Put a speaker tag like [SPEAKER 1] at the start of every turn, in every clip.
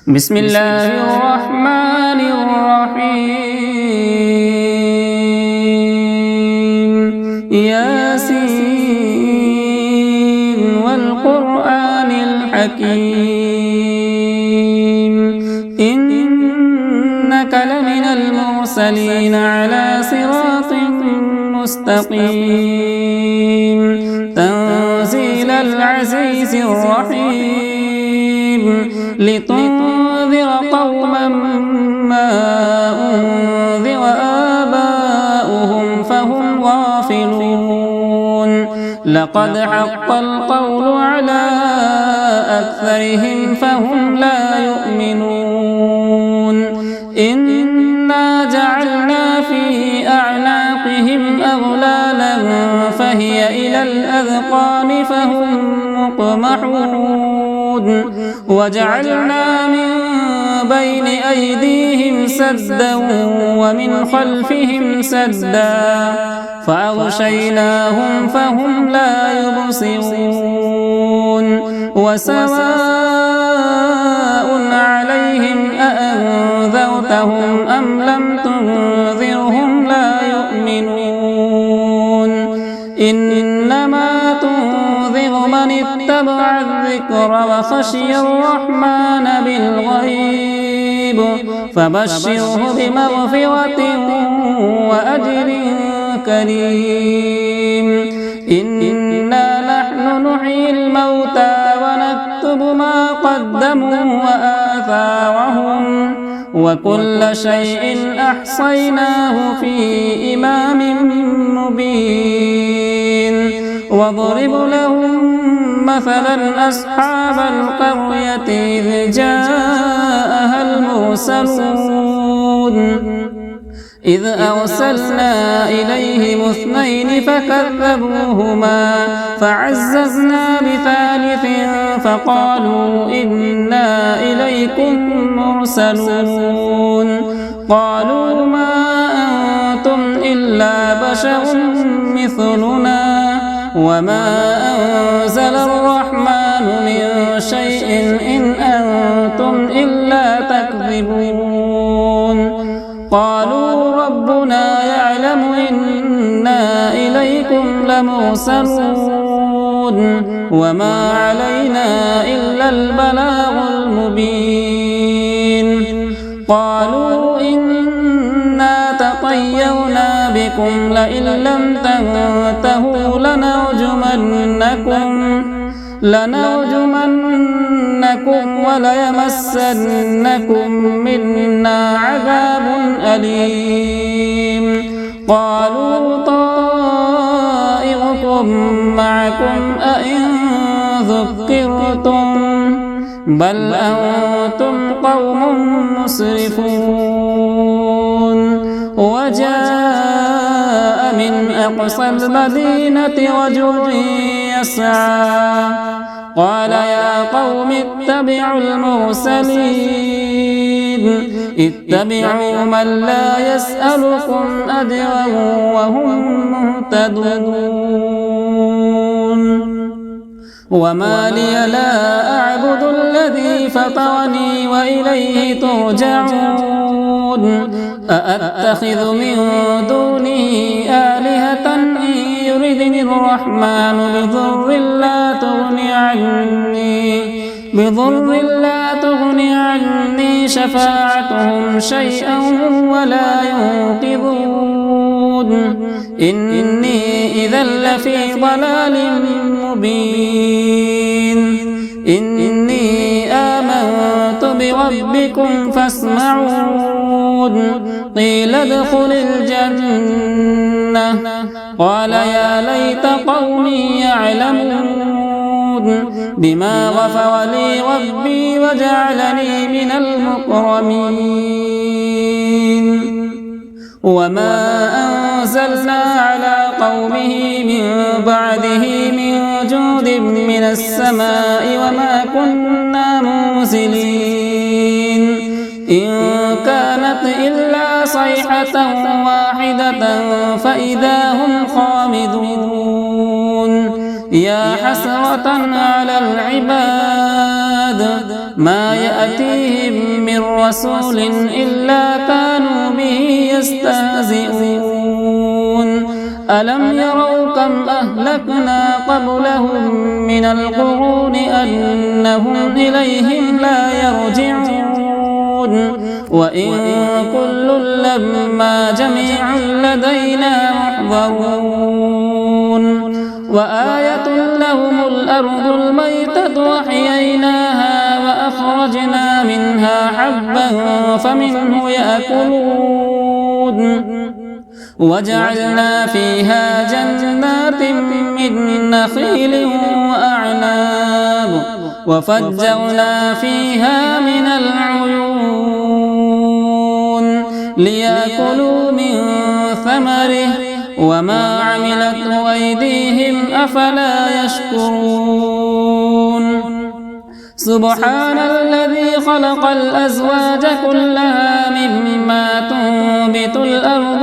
[SPEAKER 1] بسم الله الرحمن الرحيم ياسين والقرآن الحكيم إنك لمن المرسلين على صراط مستقيم تنزيل العزيز الرحيم لتنذر قوما ما أنذر آباؤهم فهم غافلون لقد حق القول على أكثرهم فهم لا يؤمنون إنا جعلنا في أعناقهم أغلالا فهي إلى الأذقان فهم مقمحون وجعلنا من بين أيديهم سدا ومن خلفهم سدا فأغشيناهم فهم لا يبصرون وسواء عليهم أأنذرتهم أم لم تنذرهم لا يؤمنون إنما تنذر من اتبع الذكر وخشي الرحمن بالغيب فبشره بمغفرة وأجر كريم إنا نحن نحيي الموتى ونكتب ما قدموا وآثارهم وكل شيء أحصيناه في إمام مبين واضرب لهم مثلا أصحاب القرية إذ جاءها المرسلون إذ أرسلنا إليهم اثنين فكذبوهما فعززنا بثالث فقالوا إنا إليكم مرسلون قالوا ما أنتم إلا بشر مثلنا وما أنزل الرحمن من شيء إن أنتم إلا تكذبون قالوا ربنا يعلم إنا إليكم لمرسلون وما علينا إلا البلاغ المبين قالوا إنا تطيرنا بكم لئن لم تنتهوا لنرجمنكم وليمسنكم منا عذاب أليم قالوا طائركم معكم أئن ذكرتم بل أنتم قوم مسرفون وجاء من أقصى المدينة رجل يسعى قال يا قوم اتبعوا المرسلين اتبعوا من لا يسألكم أجرا وهم مهتدون وما لي لا أعبد الذي فطرني وإليه ترجعون أأتخذ من دونه آلهة إن يردني الرحمن بضر لا تغني عني شفاعتهم شيئا ولا ينقذون إني إذا لفي ضلال مبين إني آمنت بربكم فاسمعون قيل ادخل الجنة قال يا ليت قومي يعلمون بما غفر لي ربي وجعلني من المكرمين وما أنزلنا على قومه من بعده من جود من السماء وما كنا منزلين إن كانت إلا صيحة واحدة فإذا هم خامدون يا حسرة على العباد ما يأتيهم من رسول إلا كانوا به يستهزئون ألم يروا كم أهلكنا قبلهم من القرون أنهم إليهم لا يرجعون وإن كل لما جميع لدينا محضرون وآية لهم الأرض الميتة وأحييناها وأخرجنا منها حبا فمنه يأكلون وجعلنا فيها جنات من نخيل وأعناب وفجرنا فيها من العيون ليأكلوا من ثمره وما عملته أيديهم أفلا يشكرون سبحان الذي خلق الأزواج كلها مما تنبت الأرض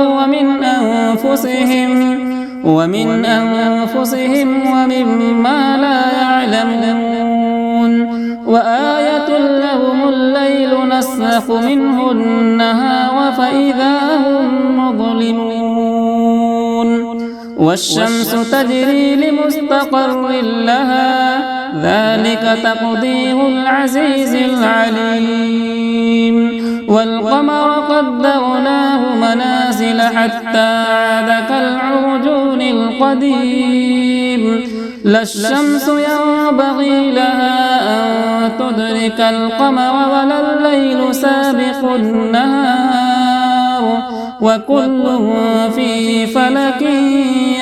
[SPEAKER 1] ومن أنفسهم ومما لا يعلمون وآية لهم الليل نسلخ منه النهار فإذا هم مظلمون والشمس تجري لمستقر لها ذلك تقدير العزيز العليم والقمر قدرناه منازل حتى عاد كالعرجون القديم لا الشمس ينبغي لها أن تدرك القمر ولا الليل سابق النهار وكل في فلك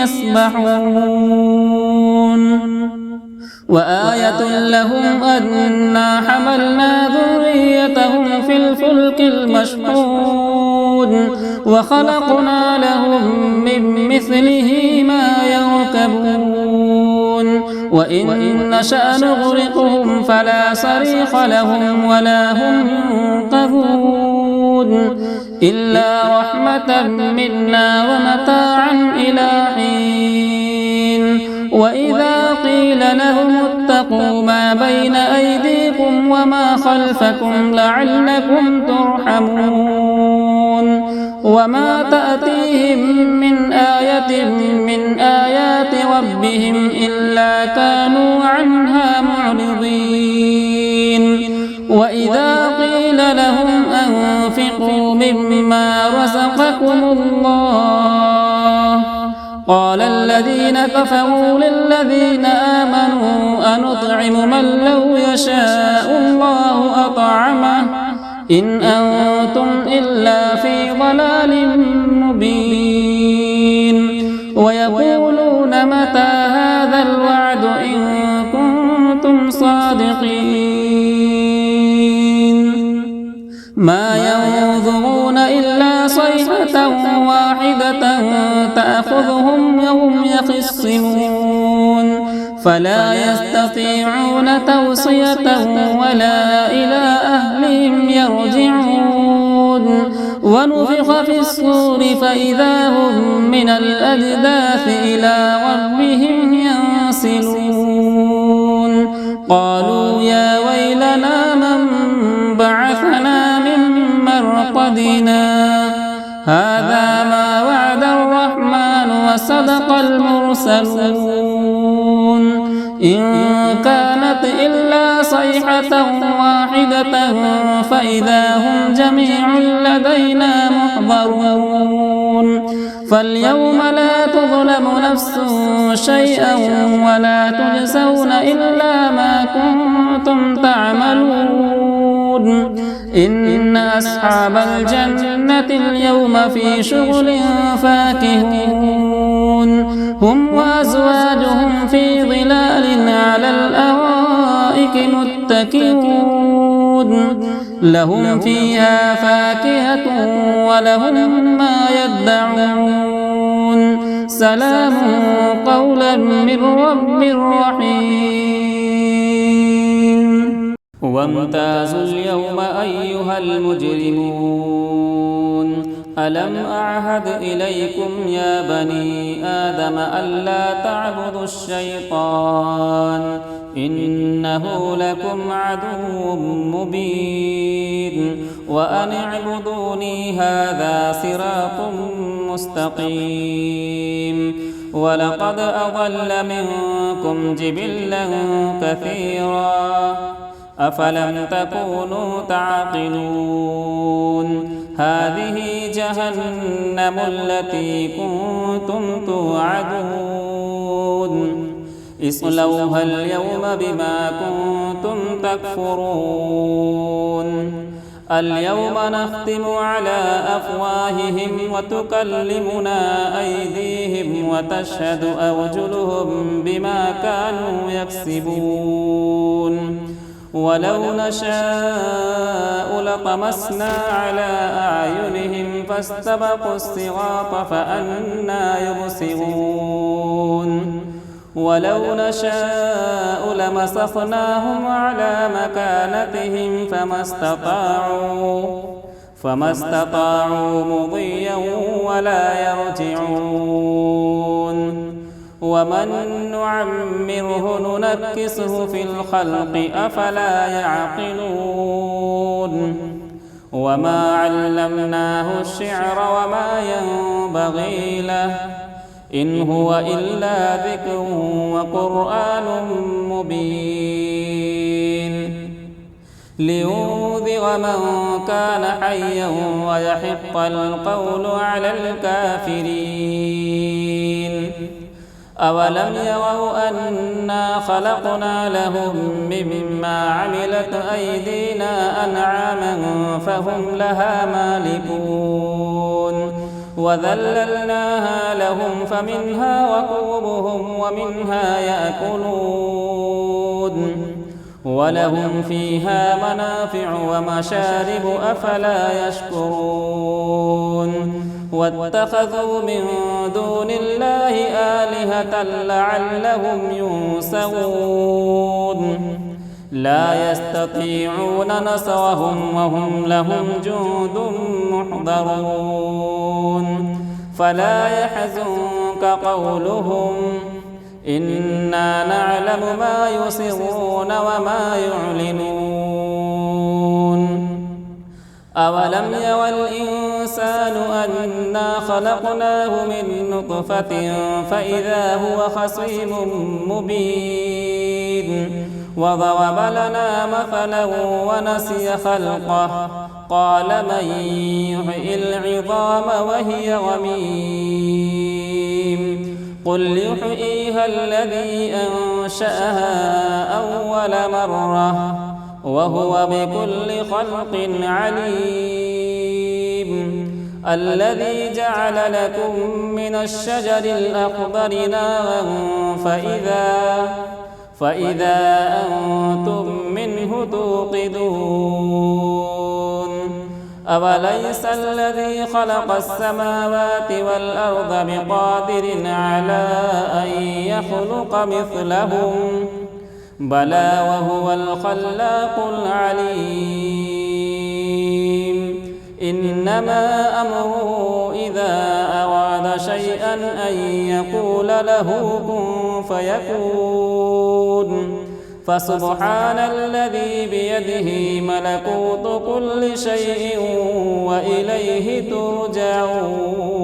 [SPEAKER 1] يسبحون وآية لهم أنا حملنا ذريتهم في الفلك المشحون وخلقنا لهم من مثله ما يركبون وإن نشأ نغرقهم فلا صريخ لهم ولا هم ينقذون إلا رحمة منا ومتاعا إلى حين وإذا قيل لهم اتقوا ما بين أيديكم وما خلفكم لعلكم ترحمون وما تأتيهم من آية من آيات ربهم إلا كانوا عنها معرضين وإذا قيل لهم أنفقوا مما رزقكم الله قال الذين كفروا للذين آمنوا أنطعم من لو يشاء الله أطعمه إن أنتم إلا في ضلال مبين ويقولون متى هذا الوعد إن كنتم صادقين ما ينظرون إلا صيحة واحدة تأخذهم وهم يخصمون فلا يستطيعون توصية ولا إلى أهلهم يرجعون ونفخ في الصور فإذا هم من الأجداث إلى ربهم ينسلون قالوا يا ويلنا من بعثنا من مرقدنا هذا ما وعد الرحمن وصدق المرسلون إن كانت إلا صيحة واحدة فإذا هم جميع لدينا محضرون فاليوم لا تظلم نفس شيئا ولا تجزون إلا ما كنتم تعملون إن أصحاب الجنة اليوم في شغل فاكهون هم وأزواجهم في ظلال على الأرائك متكئون لهم فيها فاكهة ولهم ما يدعون سلام قولا من رب رحيم وامتازوا اليوم أيها المجرمون ألم أعهد إليكم يا بني آدم ألا تعبدوا الشيطان إنه لكم عدو مبين وأن اعبدوني هذا صراط مستقيم ولقد أضل منكم جبلا كثيرا أفلم تكونوا تعقلون هذه جهنم التي كنتم توعدون اصلوها اليوم بما كنتم تكفرون اليوم نختم على أفواههم وتكلمنا أيديهم وتشهد أرجلهم بما كانوا يكسبون ولو نشاء لطمسنا على أعينهم فاستبقوا الصراط فأنى يبصرون ولو نشاء لمسخناهم على مكانتهم فما استطاعوا مضيا ولا يرجعون ومن نعمره ننكسه في الخلق أفلا يعقلون وما علمناه الشعر وما ينبغي له إن هو إلا ذكر وقرآن مبين لينذر من كان حيا ويحق القول على الكافرين أولم يروا أنا خلقنا لهم مما عملت أيدينا أنعاما فهم لها مالكون وذللناها لهم فمنها ركوبهم ومنها يأكلون ولهم فيها منافع ومشارب أفلا يشكرون واتخذوا من دون الله آلهة لعلهم ينصرون لا يستطيعون نصرهم وهم لهم جند محضرون فلا يحزنك قولهم إنا نعلم ما يسرون وما يعلنون أولم ير الإنسان أنا خلقناه من نطفة فإذا هو خصيم مبين وضرب لنا مثلا ونسي خلقه قال من يحيي العظام وهي رميم قل يحييها الذي أنشأها أول مرة وهو بكل خلق عليم الذي جعل لكم من الشجر الأخضر نارا فإذا أنتم منه توقدون أوليس الذي خلق السماوات والأرض بقادر على أن يخلق مثلهم بلى وهو الخلاق العليم إنما أمره إذا أراد شيئا أن يقول له كن فيكون فسبحان الذي بيده ملكوت كل شيء وإليه ترجعون